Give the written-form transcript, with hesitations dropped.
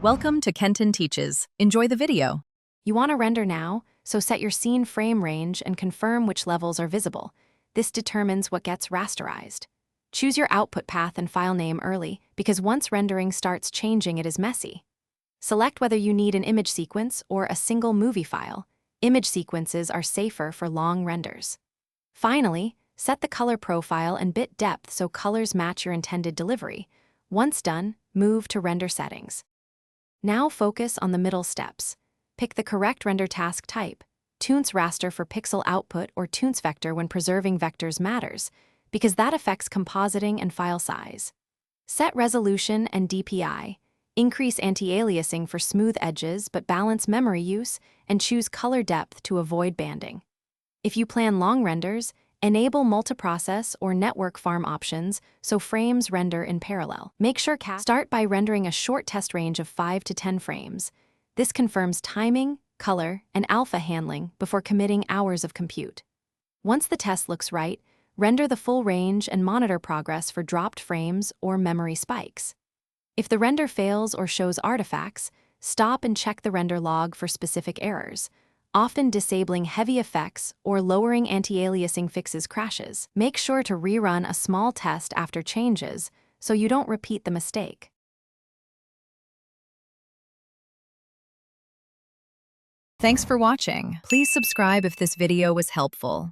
Welcome to Kenton Teaches. Enjoy the video. You want to render now, so set your scene frame range and confirm which levels are visible. This determines what gets rasterized. Choose your output path and file name early, because once rendering starts changing, it is messy. Select whether you need an image sequence or a single movie file. Image sequences are safer for long renders. Finally, set the color profile and bit depth so colors match your intended delivery. Once done, move to render settings. Now focus on the middle steps. Pick the correct render task type. Toonz raster for pixel output or Toonz vector when preserving vectors matters, because that affects compositing and file size. Set resolution and DPI. Increase anti-aliasing for smooth edges but balance memory use, and choose color depth to avoid banding. If you plan long renders, enable multiprocess or network farm options so frames render in parallel. Make sure start by rendering a short test range of 5 to 10 frames. This confirms timing, color, and alpha handling before committing hours of compute. Once the test looks right, render the full range and monitor progress for dropped frames or memory spikes. If the render fails or shows artifacts, stop and check the render log for specific errors. Often disabling heavy effects or lowering anti-aliasing fixes crashes. Make sure to rerun a small test after changes so you don't repeat the mistake. Thanks for watching. Please subscribe if this video was helpful.